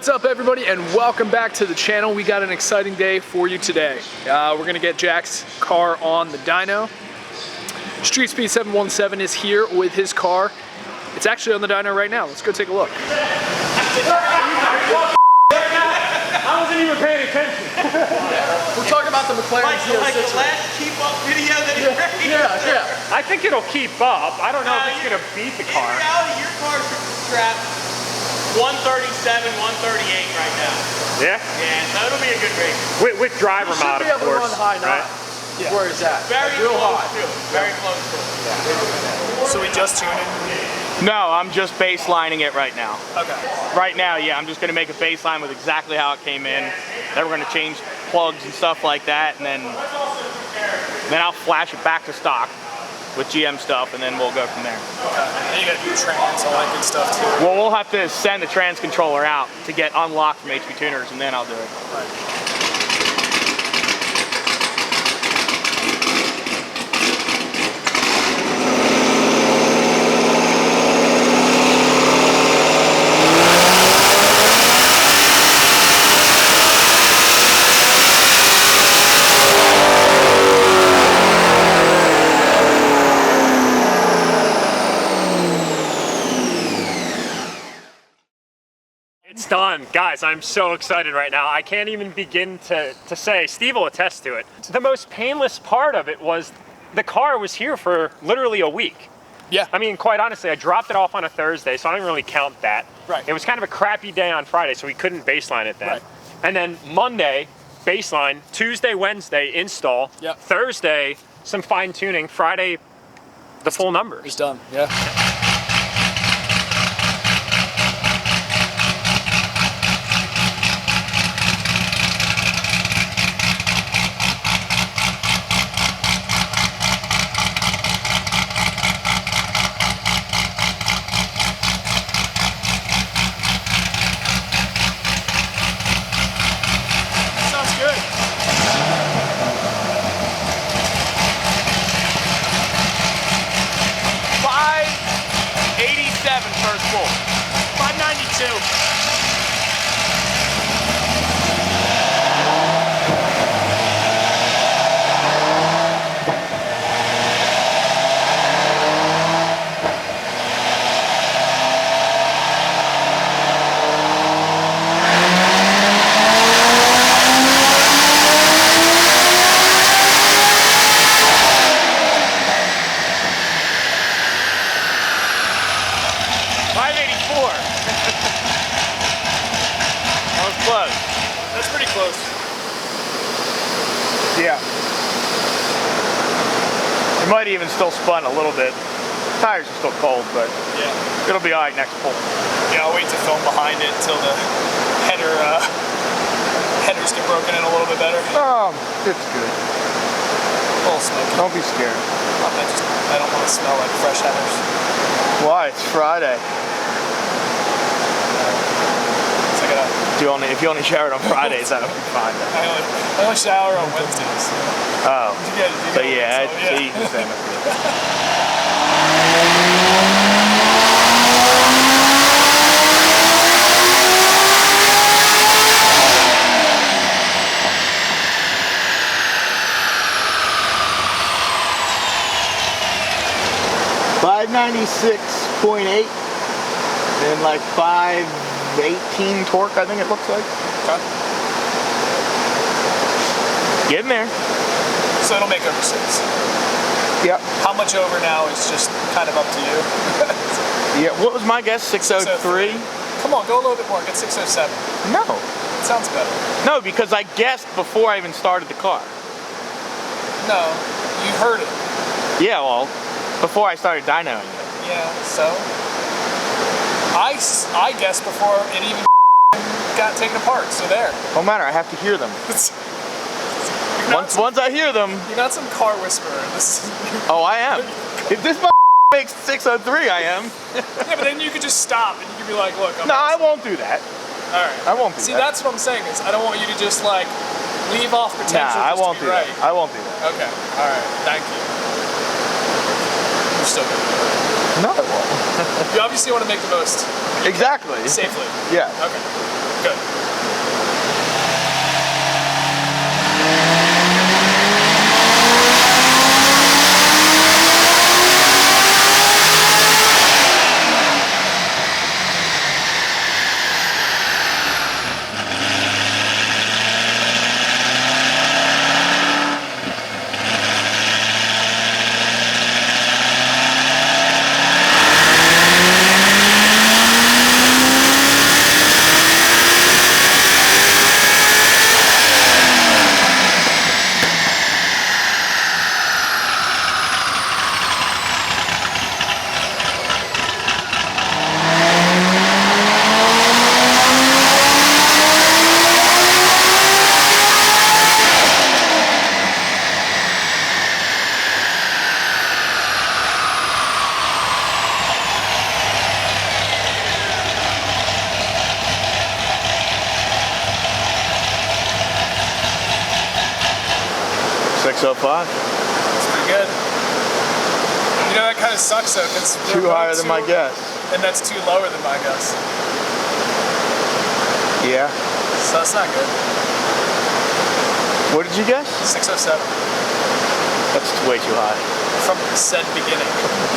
What's up everybody and welcome back to the channel. We got an exciting day for you today. We're gonna get Jack's car on the dyno. Streetspeed717 is here with his car. It's actually on the dyno right now. Let's go take a look. I wasn't even paying attention. We're talking about the McLaren like the last keep up video that he made. Yeah. I think it'll keep up. I don't know if it's gonna beat the car. In reality, your car's strapped 137, 138 right now. Yeah? Yeah, so it'll be a good race. With driver mod, of course. Run high, right? Yeah. Where is that? Very real close high. to it. Very close to it. Yeah. So we just tuned it? No, I'm just baselining it right now. Okay. Right now, yeah, I'm just gonna make a baseline with exactly how it came in. Then we're gonna change plugs and stuff like that, and then I'll flash it back to stock with GM stuff, and then we'll go from there. And you gotta do trans, all that good stuff too. Well, we'll have to send the trans controller out to get unlocked from HV Tuners, and then I'll do it. Right. It's done. Guys, I'm so excited right now. I can't even begin to say. Steve will attest to it. The most painless part of it was the car was here for literally a week. Yeah. I mean, quite honestly, I dropped it off on a Thursday, so I don't really count that. Right. It was kind of a crappy day on Friday, so we couldn't baseline it then. Right. And then Monday, baseline. Tuesday, Wednesday, install. Yep. Thursday, some fine tuning. Friday, the full numbers. It's done, yeah. Sounds good. First full. 592. Close. That's pretty close. Yeah. It might even still spun a little bit. Tires are still cold, but Yeah. it'll be all right next pull. Yeah, I'll wait to film behind it until the headers get broken in a little bit better. Oh, it's good. A little smoky. Don't be scared. I don't want to smell like fresh headers. Why? It's Friday. So I gotta, If you only showered on Fridays, that'll be fine. I only shower on Wednesdays. Oh. You So gotta yeah, so, so you can same it. .8 and like 518 torque, I think it looks like. Okay. Getting there. So it'll make over 6. Yep. How much over now is just kind of up to you. Yeah, what was my guess? 603? Come on, go a little bit more. Get 607. No. It sounds better. No, because I guessed before I even started the car. No, you heard it. Yeah, well, before I started dynoing it. Yeah, so? I guessed before it even got taken apart, so there. Don't matter, I have to hear them. Once I hear them... You're not some car whisperer. This is, oh, I am. If this makes 603, I am. yeah, but then you could just stop and you could be like, look, I'm No, I won't do that. Alright. I won't do that. See, that's what I'm saying is I don't want you to just like leave off potential. Nah, I won't do that. I won't do that. Okay. Alright. Thank you. You're still good. No, it won't. You obviously want to make the most Exactly. safely. Yeah. Okay, good. .605. That's pretty good. You know, that kind of sucks though. It's Too higher than my guess. And that's too lower than my guess. Yeah. So that's not good. What did you guess? 607. That's way too high. From the said beginning.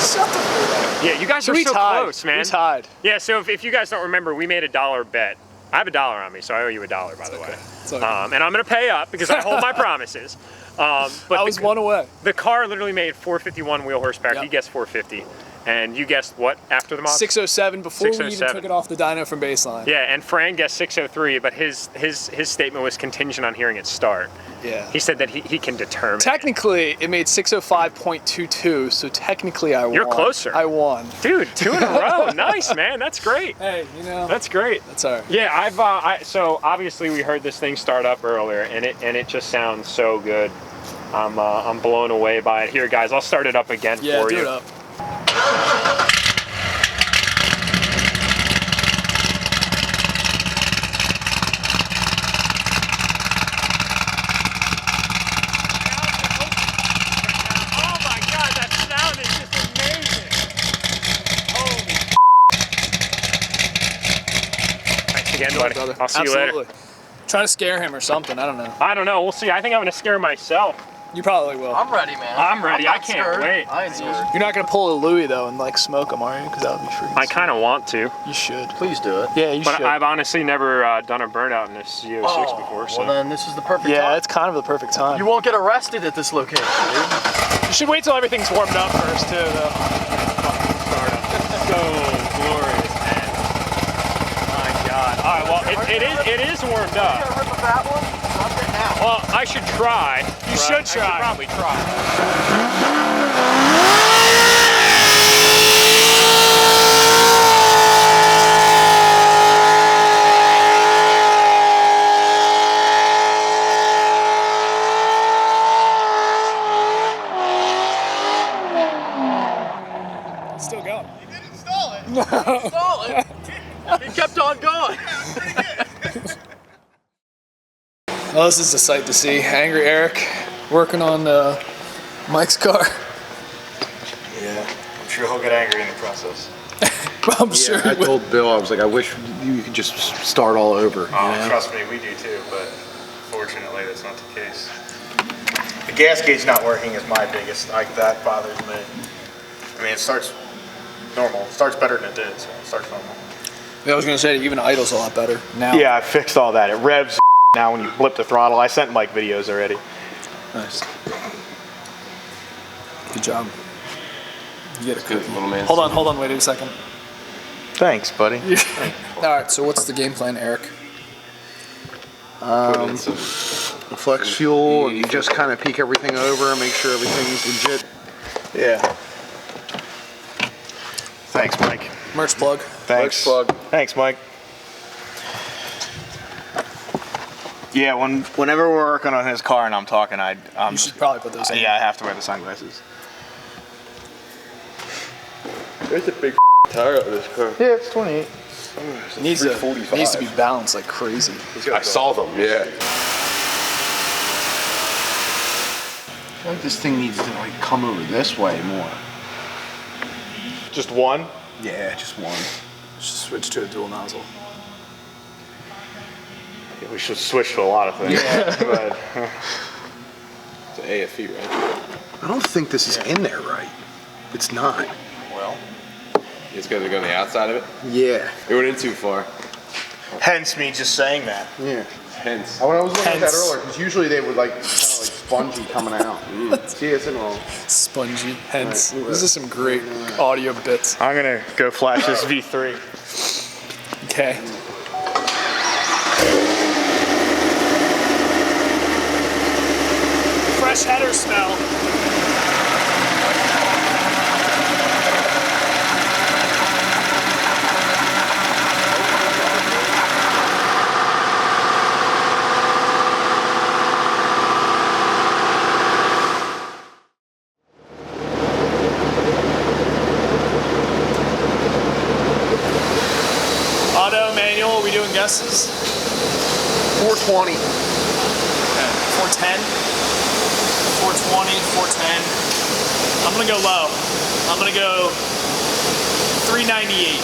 Shut the fuck up. Yeah, you guys are We so tied. close, man. We tied. Yeah, so if you guys don't remember, we made a $1 bet. I have $1 on me, so I owe you $1, by the way. It's okay. And I'm gonna pay up because I hold my promises. But I was one away. The car literally made 451 wheel horsepower. Yep. He guessed 450. And you guessed what after the mod? 607 before we even 607. took it off the dyno from baseline. Yeah, and Fran guessed 603, but his statement was contingent on hearing it start. Yeah. He said that he can determine. Technically, it made 605.22, so technically I won. You're closer. I won. Dude, 2 in a row. Nice, man. That's great. Hey, you know. That's great. That's all right. Yeah, so obviously we heard this thing start up earlier, and it just sounds so good. I'm blown away by it. Here, guys, I'll start it up again for you. do it up. Oh my God, that sound is just amazing. Holy. Thanks again, buddy. Brother. I'll see you Absolutely. later. Trying to scare him or something. I don't know. I don't know. We'll see. I think I'm gonna scare myself. You probably will. I'm ready, man. I'm ready. I not can't scared. wait. I ain't scared. You're not gonna pull a Louis though and like smoke him, are you? Because that would be freaking. I kind of want to, You should. Please do it. Yeah, you but should. I've honestly never done a burnout in this Z06 before. So Well, then this is the perfect Yeah, time. it's kind of the perfect time. You won't get arrested at this location, dude. You should wait till everything's warmed up first too, though. so glorious, man. My God. All right, well, it is warmed up. You gonna rip a fat one? I'm getting out. Well, I should try. You should try. I should probably try. It's still going. Stall it. He kept on going. Well, this is a sight to see. Angry Eric working on Mike's car. Yeah, I'm sure he'll get angry in the process. I'm sure I he will. told Bill, I was like, I wish you could just start all over. Oh, trust me, we do too, but fortunately that's not the case. The gas gauge not working is my biggest, like that bothers me. I mean, it starts normal, it starts better than it did, so it starts normal. Yeah, I was gonna say even idle's a lot better now. Yeah, I fixed all that. It revs now when you blip the throttle. I sent Mike videos already. Nice. Good job. You get a cookie. Little man. Hold on, wait a second. Thanks, buddy. Alright, so what's the game plan, Eric? Flex fuel, and you just kind of peek everything over and make sure everything's legit. Yeah. Thanks, Mike. Merch plug. Thanks. Plug. Thanks, Mike. Yeah, whenever we're working on his car and I'm talking, You should probably put those in. yeah, I have to wear the sunglasses. There's a big tire on this car. Yeah, it's 28. It needs to be balanced like crazy. I saw them, yeah. I feel like this thing needs to like come over this way more. Just one? Yeah, just one. Just switch to a dual nozzle. Yeah, we should switch to a lot of things. Yeah. But, It's an AFE, right? I don't think this is in there right. It's not. well, It's got to go on the outside of it. Yeah. It went in too far. hence me just saying that. Yeah. Hence. When I was looking at that Hence. earlier, because usually they would like kind of like spongy coming out. See, it's in wrong. Spongy, hence. This is some great audio bits. I'm gonna go flash this V3. Okay. Fresh header smell. Auto, manual, are we doing guesses? 420. 410, 420, 410. I'm gonna go low. I'm gonna go 398.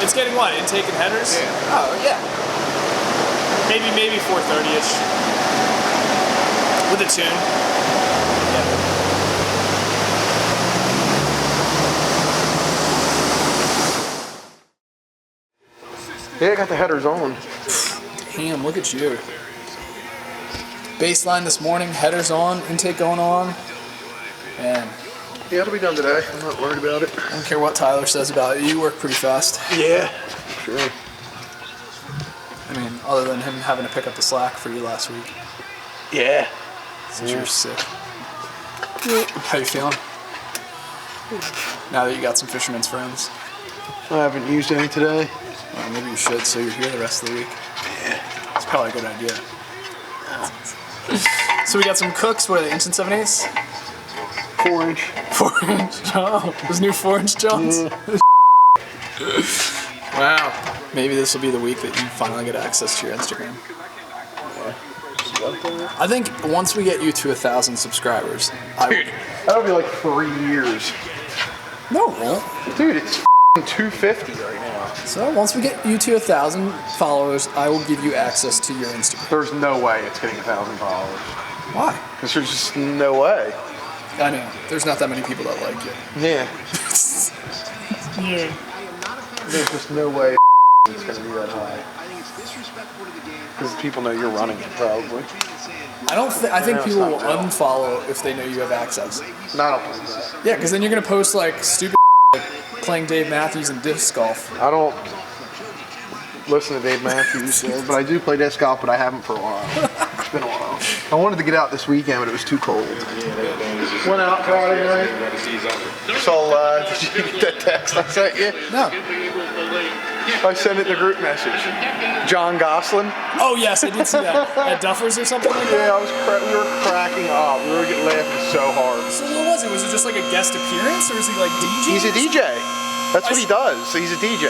It's getting what? Intake and headers? Yeah. Oh, yeah. Maybe 430-ish. With a tune. Yeah, I got the headers on. Damn, look at you. Baseline this morning, headers on, intake going on. Man, Yeah, it'll be done today. I'm not worried about it. I don't care what Tyler says about it. You work pretty fast. Yeah. Sure. I mean, other than him having to pick up the slack for you last week. Yeah. Since you're sick. How you feeling? Now that you got some fisherman's friends. I haven't used any today. Well, maybe you should, so you're here the rest of the week. Yeah. It's probably a good idea. So we got some cooks. What are they, inch and 7/8? 4-inch. 4-inch. Oh, those new 4-inch Johns. Yeah. Wow. Maybe this will be the week that you finally get access to your Instagram. I think once we get you to 1,000 subscribers, That'll be like 3 years. No, it won't. Dude, it's 250 right now. So once we get you to 1,000 followers, I will give you access to your Instagram. There's no way it's getting 1,000 followers. Why? Because there's just no way. I know. There's not that many people that like you. Yeah. Yeah. There's just no way it's going to be that high. Because people know you're running it, probably. I think people will unfollow if they know you have access. Not up like that. Yeah, because then you're gonna post like stupid like playing Dave Matthews in disc golf. I don't listen to Dave Matthews, but I do play disc golf, but I haven't for a while. It's been a while. I wanted to get out this weekend, but it was too cold. Went out Friday night. So, did you get that text I sent you? No. I sent it in the group message. John Gosselin. Oh yes, I did see that at Duffers or something like that. Yeah, we were cracking up. We were laughing so hard. So what was it? Was it just like a guest appearance, or is he like DJ? He's a DJ. That's what he does. So he's a DJ.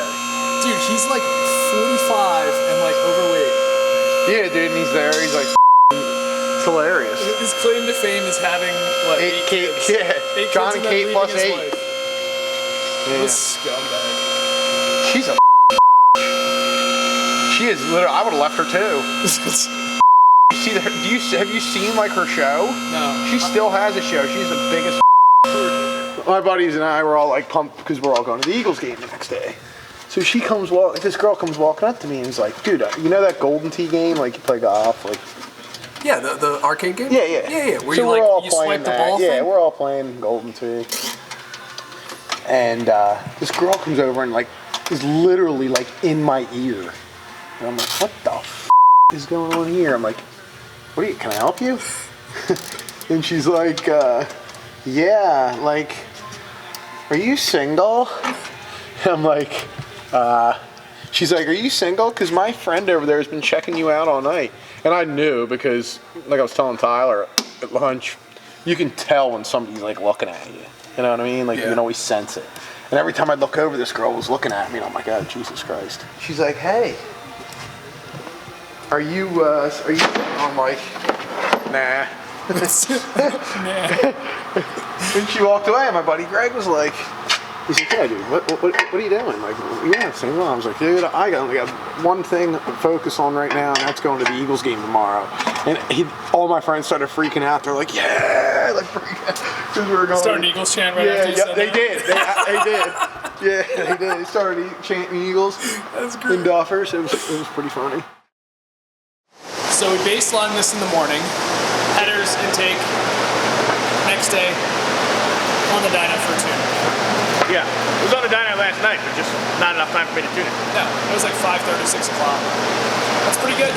Dude, he's like 45 and like overweight. Yeah, dude, and he's there. He's like, it's hilarious. His claim to fame is having what? 8 kids. Yeah, 8 John kids and Kate plus his 8. wife. Yeah. This scumbag. She's a. She is literally. I would have left her too. See the, have you seen like her show? No. She still has a show. She's the biggest. My buddies and I were all like pumped because we're all going to the Eagles game the next day. So she comes this girl comes walking up to me and is like, dude, you know that Golden Tee game, like you play golf, like. Yeah, the arcade game. Yeah. Where so you we're all you playing swipe the that. ball. Yeah, thing? we're all playing Golden Tee. And this girl comes over and like is literally like in my ear. And I'm like, what the is going on here? I'm like, can I help you? And she's like, yeah, like, are you single? I'm like, she's like, are you single? Because my friend over there has been checking you out all night. And I knew because, like I was telling Tyler at lunch, you can tell when somebody's like looking at you. You know what I mean? Like, you can always sense it. And every time I look over, this girl was looking at me, and I'm like, oh, Jesus Christ. She's like, hey, are you, I'm like, nah. When she walked away, my buddy Greg was like, he's like, yeah, dude, what are you doing? Like, yeah, single. I was like, dude, I only got one thing to focus on right now, and that's going to the Eagles game tomorrow. And all my friends started freaking out. They're like, yeah, like freaking out. Because we were going. Started an Eagles chant right after you said they that. did. They did. Yeah, they did. They started chanting Eagles. That's great. In Doffers. It was pretty funny. So we baseline this in the morning. Headers, intake. Next day, on the dyno for a tune. Yeah, it was on the dyno last night, but just not enough time for me to tune it. No, it was like 5:30, 6 o'clock. That's pretty good.